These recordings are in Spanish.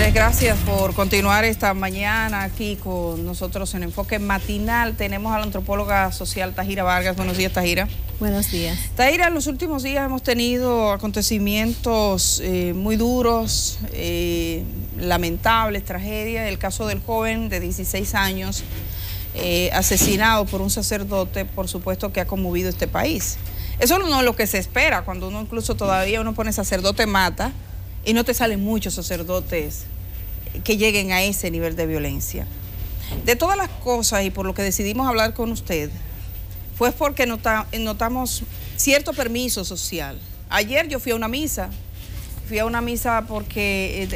tardes, gracias por continuar esta mañana aquí con nosotros en Enfoque Matinal. Tenemos a la antropóloga social Tahira Vargas. Buenos días, Tahira. Buenos días. Tahira, en los últimos días hemos tenido acontecimientos muy duros, lamentables, tragedias. El caso del joven de 16 años asesinado por un sacerdote, por supuesto que ha conmovido este país. Eso no es lo que se espera, cuando uno incluso todavía uno pone sacerdote mata, y no te salen muchos sacerdotes que lleguen a ese nivel de violencia. De todas las cosas y por lo que decidimos hablar con usted, fue porque notamos cierto permiso social. Ayer yo fui a una misa porque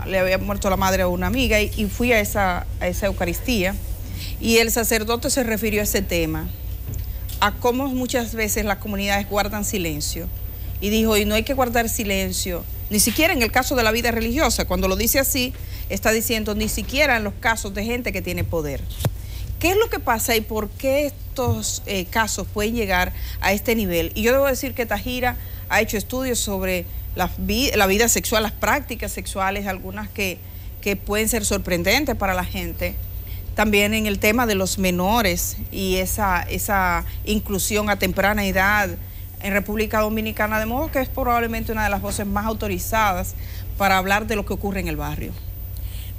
le había muerto la madre a una amiga y fui a esa Eucaristía, y el sacerdote se refirió a ese tema, a cómo muchas veces las comunidades guardan silencio, y dijo, y no hay que guardar silencio, ni siquiera en el caso de la vida religiosa. Cuando lo dice así, está diciendo ni siquiera en los casos de gente que tiene poder. ¿Qué es lo que pasa y por qué estos casos pueden llegar a este nivel? Y yo debo decir que Tahira ha hecho estudios sobre la vida sexual, las prácticas sexuales, algunas que pueden ser sorprendentes para la gente. También en el tema de los menores y esa inclusión a temprana edad en República Dominicana, de modo que es probablemente una de las voces más autorizadas para hablar de lo que ocurre en el barrio.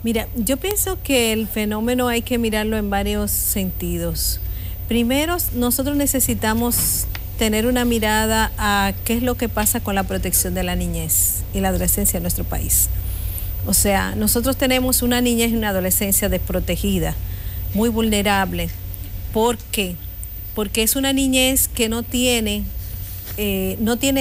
Mira, yo pienso que el fenómeno hay que mirarlo en varios sentidos. Primero, nosotros necesitamos tener una mirada a qué es lo que pasa con la protección de la niñez y la adolescencia en nuestro país. O sea, nosotros tenemos una niñez y una adolescencia desprotegida, muy vulnerable. ¿Por qué? Porque es una niñez que no tiene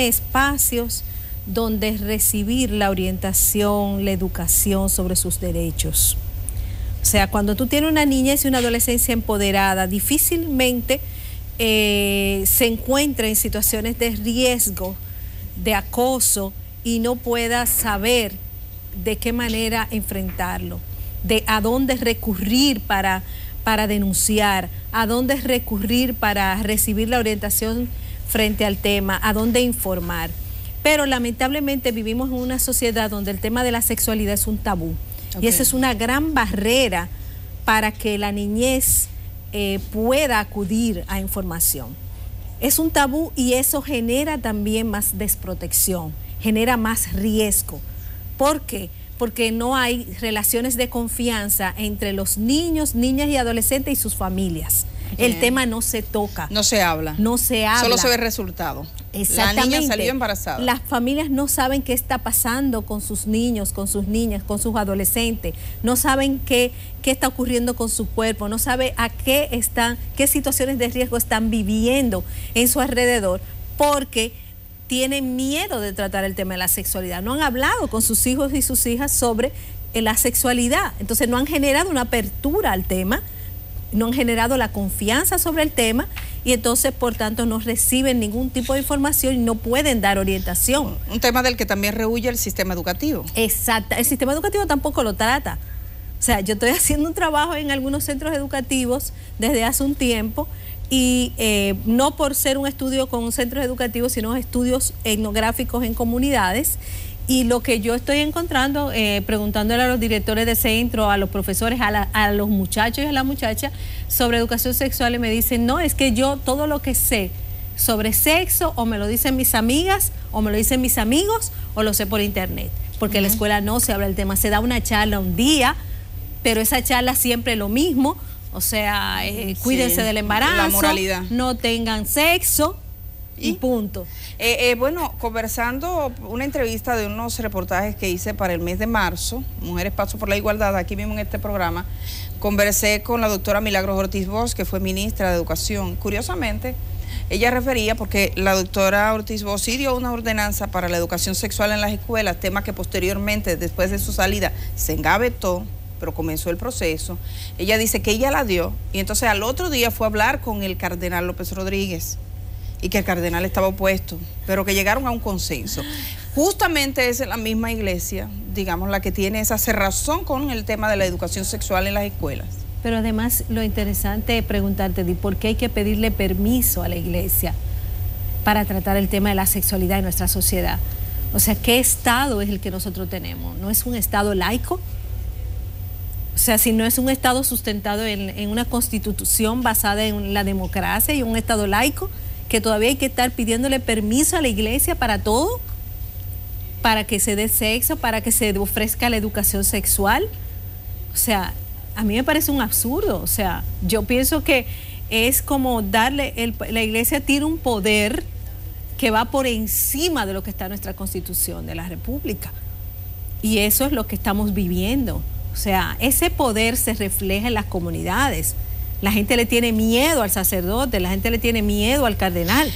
espacios donde recibir la orientación, la educación sobre sus derechos. O sea, cuando tú tienes una niñez y una adolescencia empoderada, difícilmente se encuentra en situaciones de riesgo, de acoso, y no pueda saber de qué manera enfrentarlo, de a dónde recurrir para denunciar, a dónde recurrir para recibir la orientación frente al tema, a dónde informar. Pero lamentablemente vivimos en una sociedad donde el tema de la sexualidad es un tabú. Okay. Y esa es una gran barrera para que la niñez pueda acudir a información. Es un tabú y eso genera también más desprotección, genera más riesgo. ¿Por qué? Porque no hay relaciones de confianza entre los niños, niñas y adolescentes y sus familias. Bien. El tema no se toca. No se habla. No se habla. Solo se ve el resultado. Exactamente. La niña salió embarazada. Las familias no saben qué está pasando con sus niños, con sus niñas, con sus adolescentes. No saben qué está ocurriendo con su cuerpo. No saben qué situaciones de riesgo están viviendo en su alrededor, porque tienen miedo de tratar el tema de la sexualidad. No han hablado con sus hijos y sus hijas sobre la sexualidad. Entonces no han generado una apertura al tema, no han generado la confianza sobre el tema, y entonces por tanto no reciben ningún tipo de información y no pueden dar orientación. Un tema del que también rehuye el sistema educativo. Exacto, el sistema educativo tampoco lo trata. O sea, yo estoy haciendo un trabajo en algunos centros educativos desde hace un tiempo, y no por ser un estudio con centros educativos, sino estudios etnográficos en comunidades. Y lo que yo estoy encontrando, preguntándole a los directores de centro, a los profesores, a los muchachos y a las muchachas sobre educación sexual, y me dicen, no, es que yo todo lo que sé sobre sexo o me lo dicen mis amigas o me lo dicen mis amigos o lo sé por internet, porque en la escuela no se habla del tema. Se da una charla un día, pero esa charla siempre es lo mismo. O sea, cuídense del embarazo, la moralidad, no tengan sexo y punto. Bueno, conversando, una entrevista de unos reportajes que hice para el mes de marzo, Mujeres Paso por la Igualdad, aquí mismo en este programa, conversé con la doctora Milagros Ortiz Bosch, que fue ministra de Educación. Curiosamente, ella refería, porque la doctora Ortiz Bosch sí dio una ordenanza para la educación sexual en las escuelas, tema que posteriormente, después de su salida, se engavetó, pero comenzó el proceso. Ella dice que ella la dio, y entonces al otro día fue a hablar con el cardenal López Rodríguez, y que el cardenal estaba opuesto, pero que llegaron a un consenso. Justamente es la misma iglesia, digamos, la que tiene esa cerrazón con el tema de la educación sexual en las escuelas. Pero además lo interesante es preguntarte, ¿por qué hay que pedirle permiso a la iglesia para tratar el tema de la sexualidad en nuestra sociedad? O sea, ¿qué Estado es el que nosotros tenemos? ¿No es un Estado laico? O sea, si no es un Estado sustentado en una constitución basada en la democracia y un Estado laico, que todavía hay que estar pidiéndole permiso a la iglesia para todo, para que se dé sexo, para que se ofrezca la educación sexual. O sea, a mí me parece un absurdo. O sea, yo pienso que es como darle, la iglesia tiene un poder que va por encima de lo que está en nuestra Constitución de la República. Y eso es lo que estamos viviendo. O sea, ese poder se refleja en las comunidades. La gente le tiene miedo al sacerdote, la gente le tiene miedo al cardenal.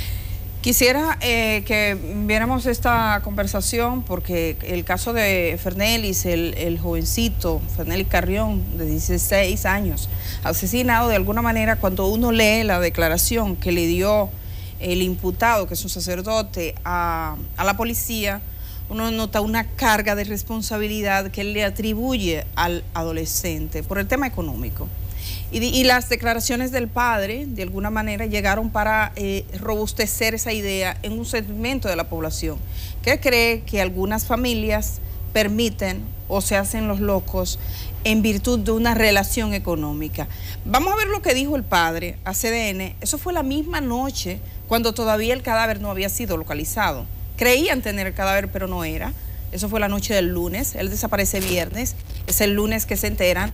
Quisiera que viéramos esta conversación porque el caso de Fernelis, el jovencito, Fernelis Carrión, de 16 años, asesinado de alguna manera, cuando uno lee la declaración que le dio el imputado, que es un sacerdote, a la policía, uno nota una carga de responsabilidad que él le atribuye al adolescente por el tema económico. Y las declaraciones del padre, de alguna manera, llegaron para robustecer esa idea en un segmento de la población que cree que algunas familias permiten o se hacen los locos en virtud de una relación económica. Vamos a ver lo que dijo el padre a CDN. Eso fue la misma noche cuando todavía el cadáver no había sido localizado. Creían tener el cadáver, pero no era. Eso fue la noche del lunes. Él desaparece viernes. Es el lunes que se enteran.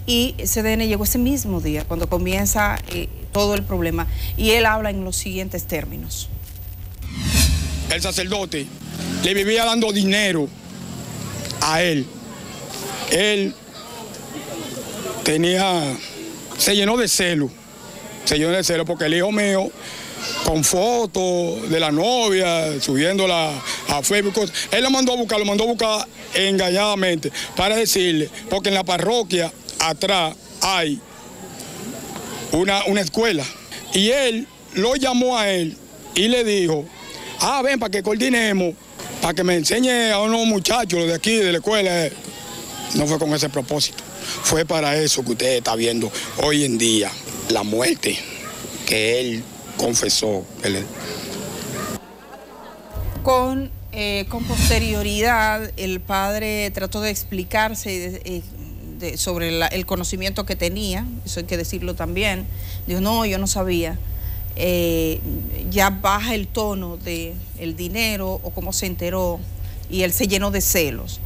Y CDN llegó ese mismo día, cuando comienza todo el problema. Y él habla en los siguientes términos. El sacerdote le vivía dando dinero a él. Él se llenó de celo. Se llenó de celo porque el hijo mío, con fotos de la novia, subiéndola a Facebook, él lo mandó a buscar engañadamente para decirle, porque en la parroquia atrás hay una escuela, y él lo llamó a él y le dijo, ven para que coordinemos, para que me enseñe a unos muchachos de aquí, de la escuela. No fue con ese propósito, fue para eso que usted está viendo hoy en día, la muerte que él confesó. Con posterioridad, el padre trató de explicarse sobre el conocimiento que tenía, eso hay que decirlo también. Dijo, no, yo no sabía. Ya baja el tono del dinero o cómo se enteró, y él se llenó de celos.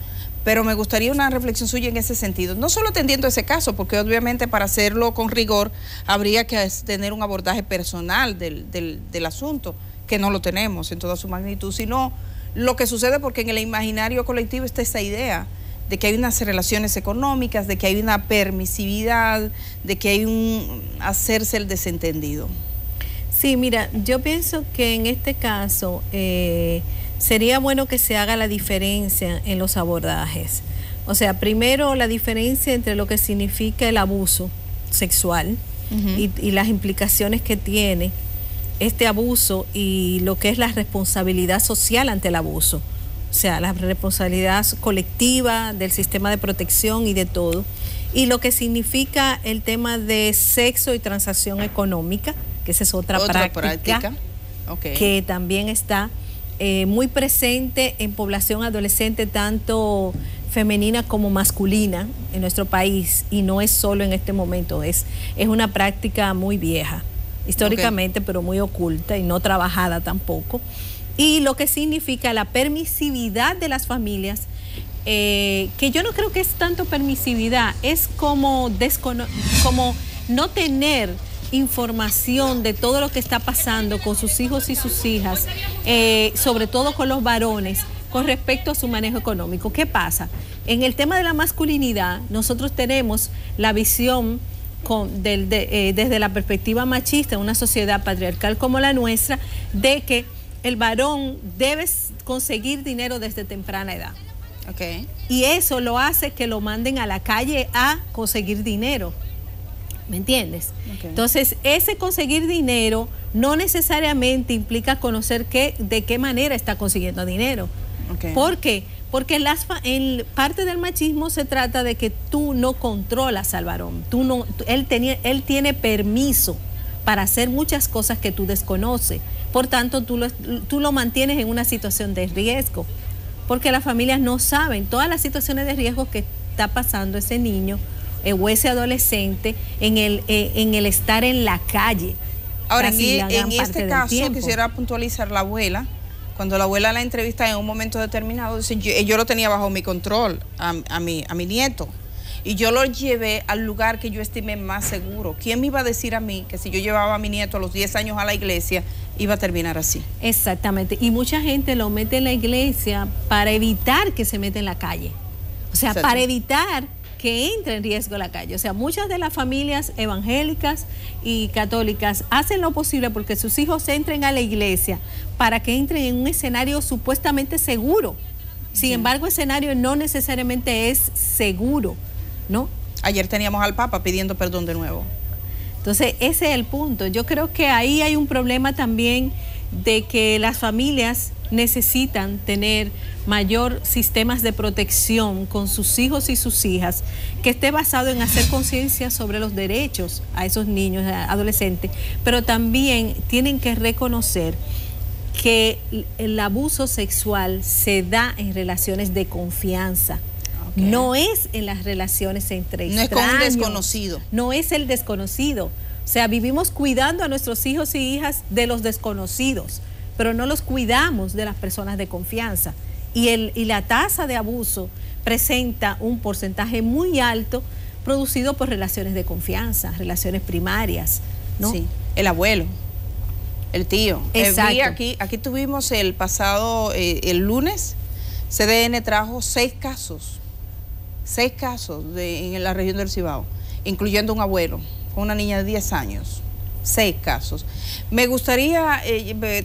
Pero me gustaría una reflexión suya en ese sentido, no solo atendiendo ese caso, porque obviamente para hacerlo con rigor habría que tener un abordaje personal del asunto, que no lo tenemos en toda su magnitud, sino lo que sucede porque en el imaginario colectivo está esa idea de que hay unas relaciones económicas, de que hay una permisividad, de que hay un hacerse el desentendido. Sí, mira, yo pienso que en este caso sería bueno que se haga la diferencia en los abordajes. O sea, primero la diferencia entre lo que significa el abuso sexual y las implicaciones que tiene este abuso y lo que es la responsabilidad social ante el abuso. O sea, la responsabilidad colectiva del sistema de protección y de todo. Y lo que significa el tema de sexo y transacción económica, que esa es otra práctica. Okay. Que también está muy presente en población adolescente, tanto femenina como masculina en nuestro país, y no es solo en este momento, es una práctica muy vieja, históricamente, pero muy oculta y no trabajada tampoco. Y lo que significa la permisividad de las familias, que yo no creo que es tanto permisividad, es como no tener información de todo lo que está pasando con sus hijos y sus hijas, sobre todo con los varones, con respecto a su manejo económico. ¿Qué pasa? En el tema de la masculinidad, nosotros tenemos la visión desde la perspectiva machista en una sociedad patriarcal como la nuestra, de que el varón debe conseguir dinero desde temprana edad. Okay. Y eso lo hace que lo manden a la calle a conseguir dinero. ¿Me entiendes? Okay. Entonces, ese conseguir dinero no necesariamente implica conocer de qué manera está consiguiendo dinero. Okay. ¿Por qué? Porque en parte del machismo se trata de que tú no controlas al varón. Él tiene permiso para hacer muchas cosas que tú desconoces. Por tanto, tú lo mantienes en una situación de riesgo. porque las familias no saben todas las situaciones de riesgo que está pasando ese niño o ese adolescente en el estar en la calle. Ahora, en este caso quisiera puntualizar la abuela. Cuando la abuela la entrevista en un momento determinado, dice, yo lo tenía bajo mi control a mi nieto. Y yo lo llevé al lugar que yo estimé más seguro. ¿Quién me iba a decir a mí que si yo llevaba a mi nieto a los 10 años a la iglesia, iba a terminar así? Exactamente. Y mucha gente lo mete en la iglesia para evitar que se meta en la calle. O sea, para evitar que entre en riesgo la calle. O sea, muchas de las familias evangélicas y católicas hacen lo posible porque sus hijos entren a la iglesia para que entren en un escenario supuestamente seguro. Sin embargo, el escenario no necesariamente es seguro, ¿no? Ayer teníamos al Papa pidiendo perdón de nuevo. Entonces, ese es el punto. Yo creo que ahí hay un problema también de que las familias necesitan tener mayor sistemas de protección con sus hijos y sus hijas, que esté basado en hacer conciencia sobre los derechos a esos niños, adolescentes, pero también tienen que reconocer que el abuso sexual se da en relaciones de confianza. No es en las relaciones entre extraños. No es con un desconocido. No es el desconocido. O sea, vivimos cuidando a nuestros hijos y hijas de los desconocidos, pero no los cuidamos de las personas de confianza. Y la tasa de abuso presenta un porcentaje muy alto producido por relaciones de confianza, relaciones primarias, ¿no? Sí, el abuelo, el tío. Exacto. Aquí tuvimos el pasado, el lunes, CDN trajo 6 casos en la región del Cibao, incluyendo un abuelo con una niña de 10 años. 6 casos. Me gustaría,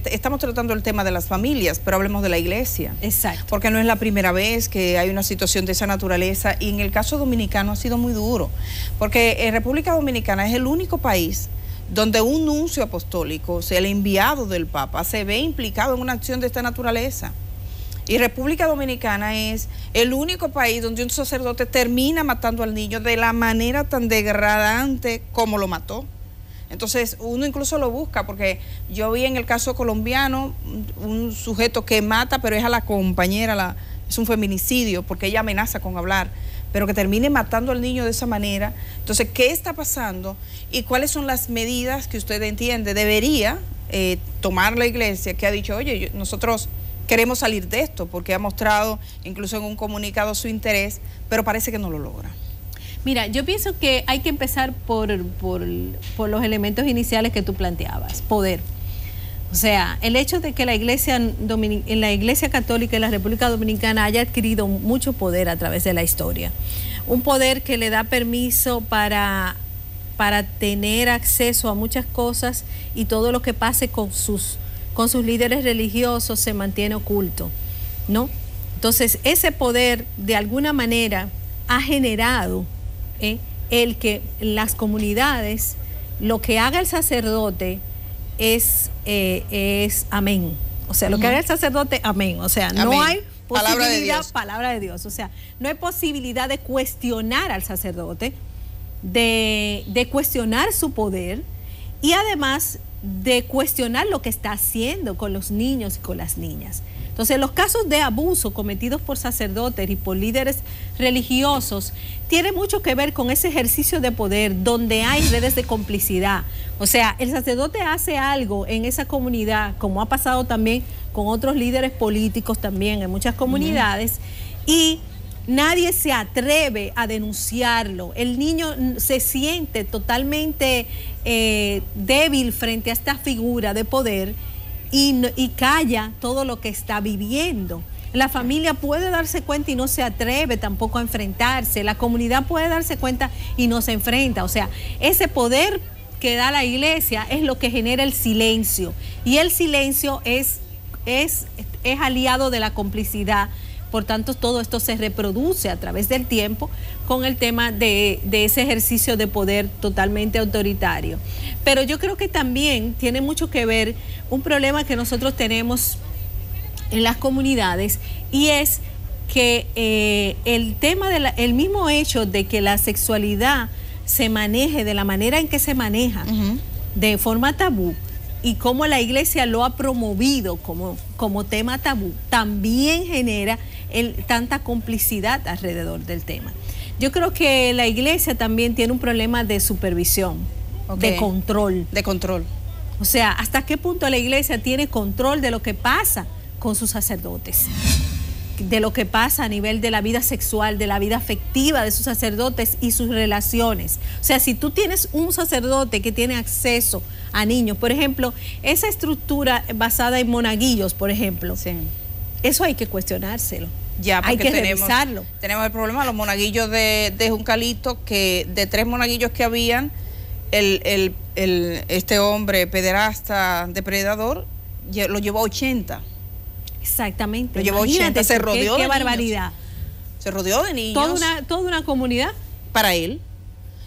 estamos tratando el tema de las familias, pero hablemos de la iglesia. Exacto. Porque no es la primera vez que hay una situación de esa naturaleza, y en el caso dominicano ha sido muy duro, porque República Dominicana es el único país donde un nuncio apostólico, o sea, el enviado del Papa, se ve implicado en una acción de esta naturaleza. Y República Dominicana es el único país donde un sacerdote termina matando al niño de la manera tan degradante como lo mató. Entonces uno incluso lo busca, porque yo vi en el caso colombiano un sujeto que mata, pero es a la compañera, es un feminicidio, porque ella amenaza con hablar, pero que termine matando al niño de esa manera. Entonces, ¿qué está pasando? ¿Y cuáles son las medidas que usted entiende debería tomar la iglesia, que ha dicho, oye, nosotros queremos salir de esto, porque ha mostrado incluso en un comunicado su interés, pero parece que no lo logra? Mira, yo pienso que hay que empezar por los elementos iniciales que tú planteabas. Poder. O sea, el hecho de que la iglesia católica en la República Dominicana haya adquirido mucho poder a través de la historia. Un poder que le da permiso para tener acceso a muchas cosas, y todo lo que pase con sus líderes religiosos se mantiene oculto, ¿no? Entonces, ese poder de alguna manera ha generado el que las comunidades, lo que haga el sacerdote es amén. O sea, lo que haga el sacerdote, amén. O sea, amén. No hay posibilidad, palabra de Dios. O sea, no hay posibilidad de cuestionar al sacerdote, de cuestionar su poder, y además de cuestionar lo que está haciendo con los niños y con las niñas. Entonces, los casos de abuso cometidos por sacerdotes y por líderes religiosos tienen mucho que ver con ese ejercicio de poder donde hay redes de complicidad. O sea, el sacerdote hace algo en esa comunidad, como ha pasado también con otros líderes políticos también en muchas comunidades, y nadie se atreve a denunciarlo. El niño se siente totalmente débil frente a esta figura de poder y calla todo lo que está viviendo. La familia puede darse cuenta y no se atreve tampoco a enfrentarse. La comunidad puede darse cuenta y no se enfrenta. O sea, ese poder que da la iglesia es lo que genera el silencio. Y el silencio es aliado de la complicidad. Por tanto, todo esto se reproduce a través del tiempo con el tema de ese ejercicio de poder totalmente autoritario. Pero yo creo que también tiene mucho que ver un problema que nosotros tenemos en las comunidades, y es que el tema el mismo hecho de que la sexualidad se maneje de la manera en que se maneja, de forma tabú, y cómo la iglesia lo ha promovido como tema tabú, también genera tanta complicidad alrededor del tema. Yo creo que la iglesia también tiene un problema de supervisión, de control. De control. O sea, ¿hasta qué punto la iglesia tiene control de lo que pasa con sus sacerdotes? De lo que pasa a nivel de la vida sexual, de la vida afectiva de sus sacerdotes y sus relaciones. O sea, si tú tienes un sacerdote que tiene acceso a niños, por ejemplo, esa estructura basada en monaguillos, por ejemplo, sí, eso hay que cuestionárselo. Ya, hay que revisarlo. Tenemos el problema, los monaguillos de Juncalito, que de 3 monaguillos que habían, este hombre pederasta, depredador, lo llevó a 80. Exactamente. Lo llevó a 80, se rodeó de niños. Qué barbaridad. Se rodeó de niños. Toda una comunidad. Para él.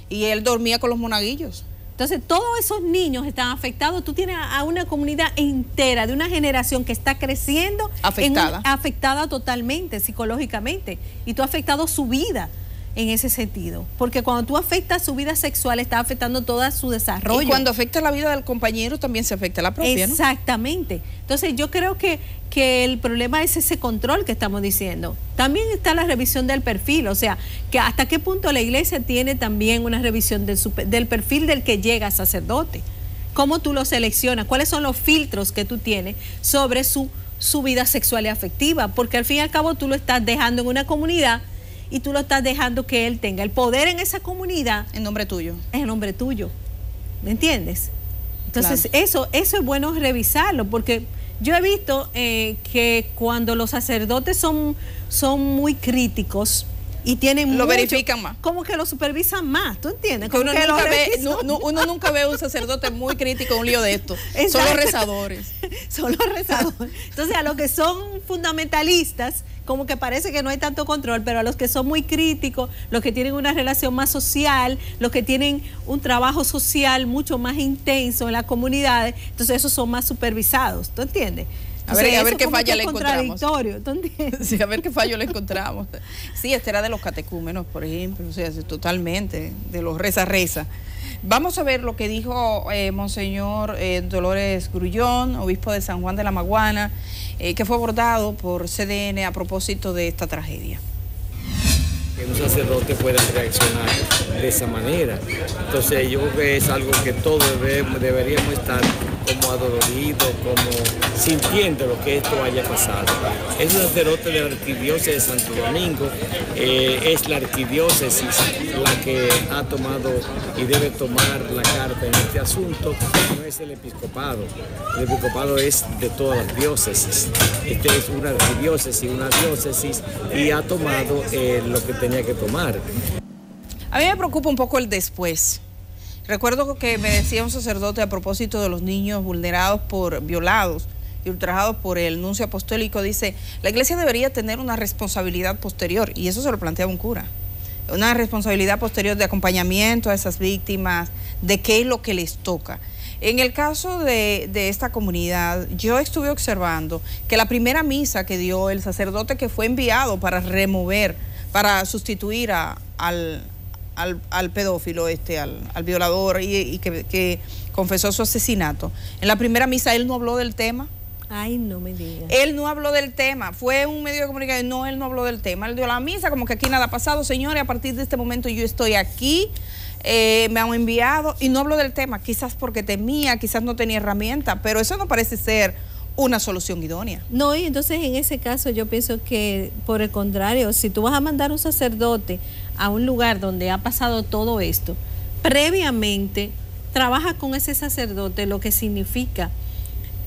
Y él dormía con los monaguillos. Entonces, todos esos niños están afectados. Tú tienes a una comunidad entera, de una generación que está creciendo. Afectada. Afectada totalmente, psicológicamente. Y tú has afectado su vida en ese sentido. Porque cuando tú afectas su vida sexual, estás afectando todo su desarrollo. Y cuando afecta la vida del compañero, también se afecta la propia, ¿no? Exactamente. Entonces, yo creo que el problema es ese control que estamos diciendo. También está la revisión del perfil, o sea, que hasta qué punto la iglesia tiene también una revisión del perfil del que llega a sacerdote. ¿Cómo tú lo seleccionas? ¿Cuáles son los filtros que tú tienes sobre su vida sexual y afectiva? Porque al fin y al cabo tú lo estás dejando en una comunidad y tú lo estás dejando que él tenga el poder en esa comunidad. En nombre tuyo. En nombre tuyo. ¿Me entiendes? Entonces, claro, eso es bueno revisarlo, porque yo he visto que cuando los sacerdotes son muy críticos y tienen lo verifican más. Como que lo supervisan más, ¿tú entiendes? Uno nunca ve a un sacerdote muy crítico en un lío de esto. Son los rezadores. Son los rezadores. Entonces, a los que son fundamentalistas, como que parece que no hay tanto control, pero a los que son muy críticos, los que tienen una relación más social, los que tienen un trabajo social mucho más intenso en las comunidades, entonces esos son más supervisados, ¿tú entiendes? Entonces, a ver qué falla le encontramos. ¿Tú entiendes? Sí, a ver qué fallo le encontramos. Sí, este era de los catecúmenos, por ejemplo, o sea, totalmente, de los reza. Vamos a ver lo que dijo Monseñor Dolores Grullón, obispo de San Juan de la Maguana, que fue abordado por CDN a propósito de esta tragedia. Que un sacerdote pueda reaccionar de esa manera. Entonces yo creo que es algo que todos deberíamos estar como adoloridos, como sintiendo lo que esto haya pasado. Es un sacerdote de la arquidiócesis de Santo Domingo, es la arquidiócesis la que ha tomado y debe tomar la carta en este asunto, no es el episcopado. El episcopado es de todas las diócesis. Este es una arquidiócesis, una diócesis, y ha tomado lo que tenía que tomar. A mí me preocupa un poco el después. Recuerdo que me decía un sacerdote a propósito de los niños vulnerados violados y ultrajados por el nuncio apostólico, dice, la iglesia debería tener una responsabilidad posterior, y eso se lo planteaba un cura, una responsabilidad posterior de acompañamiento a esas víctimas, de qué es lo que les toca. En el caso de esta comunidad, yo estuve observando que la primera misa que dio el sacerdote que fue enviado para para sustituir al pedófilo, al violador y que confesó su asesinato, en la primera misa él no habló del tema. Ay, no me digas. Él no habló del tema, fue un medio de comunicación, no, él no habló del tema, él dio la misa como que aquí nada ha pasado, señores, a partir de este momento yo estoy aquí, me han enviado, y no habló del tema, quizás porque temía, quizás no tenía herramienta, pero eso no parece ser una solución idónea. No, y entonces en ese caso yo pienso que, por el contrario, si tú vas a mandar un sacerdote a un lugar donde ha pasado todo esto, previamente trabaja con ese sacerdote lo que significa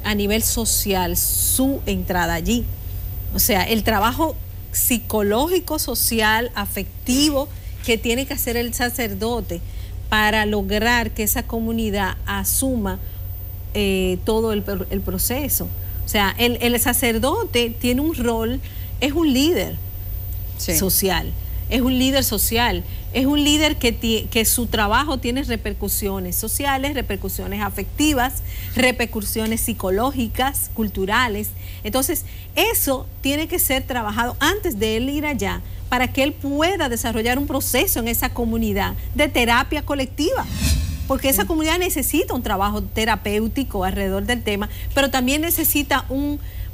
a nivel social su entrada allí. O sea, el trabajo psicológico, social, afectivo que tiene que hacer el sacerdote para lograr que esa comunidad asuma todo el proceso. O sea, el sacerdote tiene un rol, es un líder social, es un líder social, es un líder que su trabajo tiene repercusiones sociales, repercusiones afectivas, repercusiones psicológicas, culturales. Entonces, eso tiene que ser trabajado antes de él ir allá, para que él pueda desarrollar un proceso en esa comunidad de terapia colectiva. porque esa comunidad necesita un trabajo terapéutico alrededor del tema, pero también necesita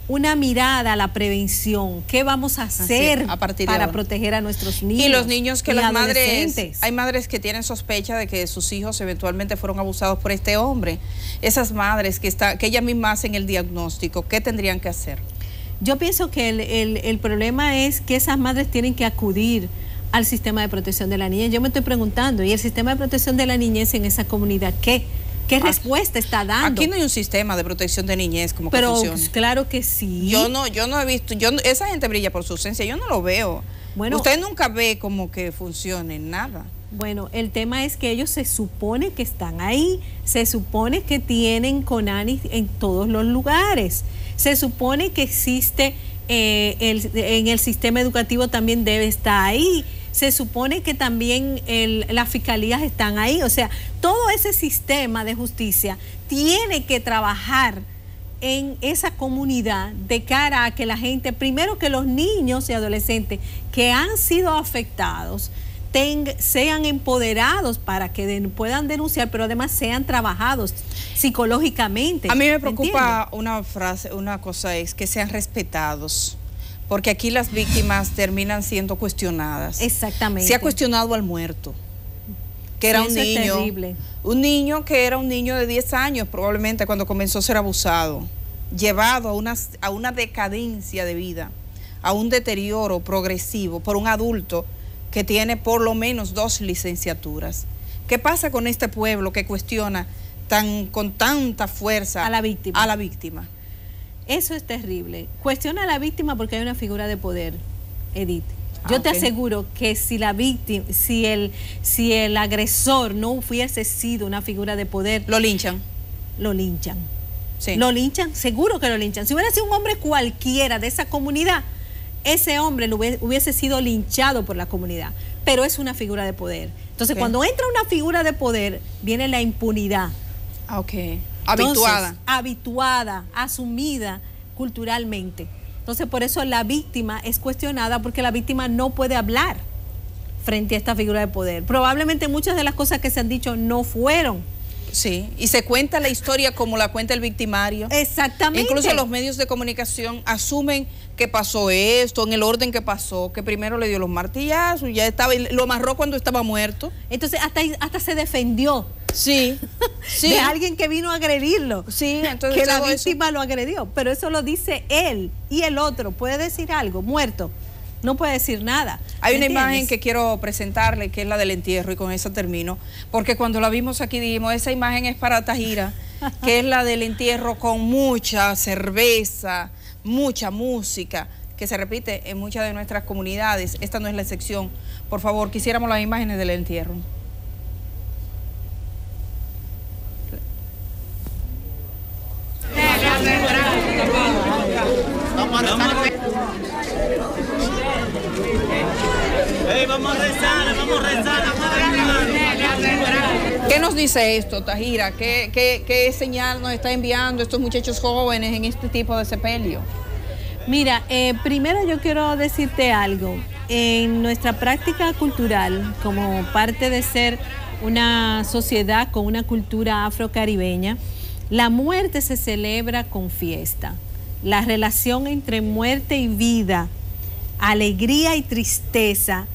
una mirada a la prevención. ¿Qué vamos a hacer para proteger a nuestros niños? Y los niños que las madres, hay madres que tienen sospecha de que sus hijos eventualmente fueron abusados por este hombre. Esas madres que ellas mismas hacen el diagnóstico, ¿qué tendrían que hacer? Yo pienso que el problema es que esas madres tienen que acudir al sistema de protección de la niñez. Yo me estoy preguntando, ¿y el sistema de protección de la niñez en esa comunidad qué respuesta está dando? Aquí no hay un sistema de protección de niñez como que funcione. Pero claro que sí. Yo no he visto, esa gente brilla por su ausencia, yo no lo veo. Bueno, usted nunca ve como que funcione nada. Bueno, el tema es que ellos se supone que están ahí, se supone que tienen CONANI en todos los lugares, se supone que existe en el sistema educativo también debe estar ahí, se supone que también las fiscalías están ahí, o sea, todo ese sistema de justicia tiene que trabajar en esa comunidad de cara a que la gente, primero que los niños y adolescentes que han sido afectados sean empoderados para que puedan denunciar, pero además sean trabajados psicológicamente. A mí me preocupa una cosa es que sean respetados, porque aquí las víctimas terminan siendo cuestionadas. Exactamente. Se ha cuestionado al muerto, que era un niño, que era un niño de 10 años probablemente cuando comenzó a ser abusado, llevado a una decadencia de vida, a un deterioro progresivo por un adulto que tiene por lo menos 2 licenciaturas. ¿Qué pasa con este pueblo que cuestiona con tanta fuerza a la víctima? Eso es terrible. Cuestiona a la víctima porque hay una figura de poder, Edith. Yo te aseguro que si la víctima, si el agresor no hubiese sido una figura de poder, lo linchan. Lo linchan. Sí. Lo linchan, seguro que lo linchan. Si hubiera sido un hombre cualquiera de esa comunidad, ese hombre hubiese sido linchado por la comunidad, pero es una figura de poder. Entonces, cuando entra una figura de poder, viene la impunidad. Habituada, asumida culturalmente. Entonces, por eso la víctima es cuestionada, porque la víctima no puede hablar frente a esta figura de poder. Probablemente muchas de las cosas que se han dicho no fueron. Sí, y se cuenta la historia como la cuenta el victimario. Exactamente. Incluso los medios de comunicación asumen que pasó esto, en el orden que pasó, que primero le dio los martillazos, ya estaba, lo amarró cuando estaba muerto. Entonces hasta se defendió. Sí, sí. De alguien que vino a agredirlo. Sí, entonces que la víctima lo agredió, pero eso lo dice él y el otro. ¿Puede decir algo? Muerto. No puede decir nada. Hay una imagen que quiero presentarle, que es la del entierro, y con eso termino, porque cuando la vimos aquí dijimos, esa imagen es para Tajira, que es la del entierro con mucha cerveza, mucha música, que se repite en muchas de nuestras comunidades. Esta no es la excepción. Por favor, quisiéramos las imágenes del entierro. Vamos a rezar, ¿Qué nos dice esto, Tajira? ¿Qué señal nos está enviando estos muchachos jóvenes en este tipo de sepelio? Mira, primero yo quiero decirte algo. En nuestra práctica cultural, como parte de ser una sociedad con una cultura afrocaribeña, la muerte se celebra con fiesta. La relación entre muerte y vida, alegría y tristeza,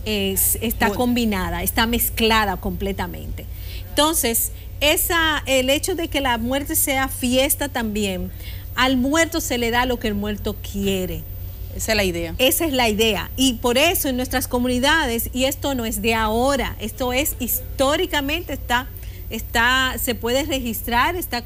está combinada, está mezclada completamente. Entonces, el hecho de que la muerte sea fiesta también, al muerto se le da lo que el muerto quiere. Esa es la idea. Esa es la idea. Y por eso en nuestras comunidades, y esto no es de ahora, esto es históricamente, se puede registrar, está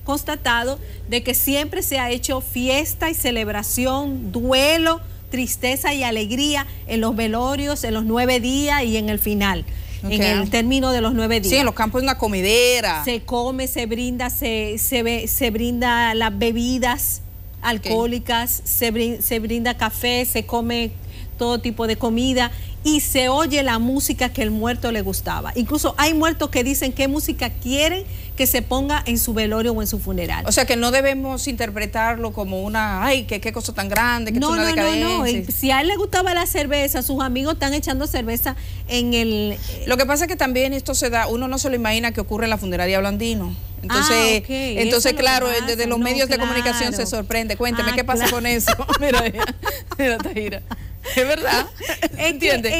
constatado de que siempre se ha hecho fiesta y celebración, duelo, tristeza y alegría en los velorios, en los 9 días y en el final, en el término de los 9 días. Sí, en los campos una comedera. Se come, se brinda, se brinda las bebidas alcohólicas, se brinda café, se come todo tipo de comida y se oye la música que el muerto le gustaba. Incluso hay muertos que dicen qué música quieren que se ponga en su velorio o en su funeral. O sea que no debemos interpretarlo como una, ay, qué cosa tan grande, que es una decadencia. No. Si a él le gustaba la cerveza, sus amigos están echando cerveza en el... Lo que pasa es que también esto se da, uno no se lo imagina que ocurre en la funeraria Blandino. Entonces, entonces claro, desde los medios de comunicación se sorprende. Cuénteme qué pasa con eso. Mira, Tahira. Es verdad. ¿Entiendes?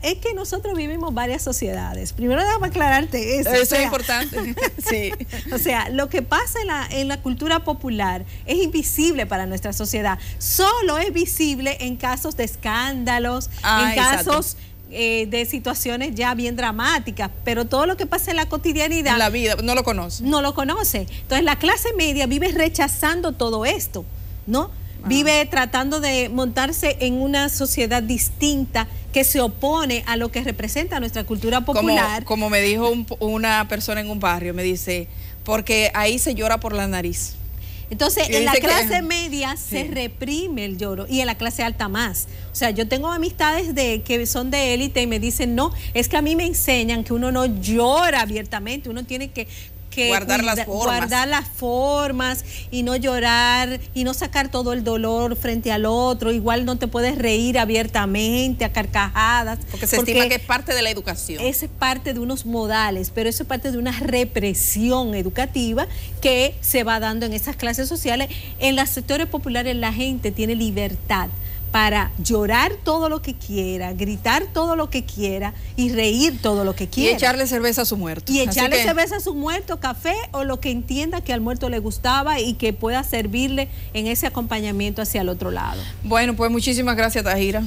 Es que nosotros vivimos varias sociedades. Primero déjame aclararte eso. Eso es importante. Sí. O sea, lo que pasa en la cultura popular es invisible para nuestra sociedad. Solo es visible en casos de escándalos, en casos de situaciones ya bien dramáticas, pero todo lo que pasa en la cotidianidad, en la vida, no lo conoce. No lo conoce. Entonces la clase media vive rechazando todo esto, ¿no? Vive tratando de montarse en una sociedad distinta que se opone a lo que representa nuestra cultura popular. Como me dijo una persona en un barrio, me dice, porque ahí se llora por la nariz. Entonces, en la clase media se reprime el lloro y en la clase alta más. O sea, yo tengo amistades que son de élite y me dicen, no, es que a mí me enseñan que uno no llora abiertamente, uno tiene que guardar las formas y no llorar y no sacar todo el dolor frente al otro. Igual no te puedes reír abiertamente a carcajadas. Porque se estima que es parte de la educación. Eso es parte de unos modales, pero eso es parte de una represión educativa que se va dando en esas clases sociales. En los sectores populares la gente tiene libertad para llorar todo lo que quiera, gritar todo lo que quiera y reír todo lo que quiera. Y echarle cerveza a su muerto. Y echarle cerveza a su muerto, café o lo que entienda que al muerto le gustaba y que pueda servirle en ese acompañamiento hacia el otro lado. Bueno, pues muchísimas gracias, Tahira.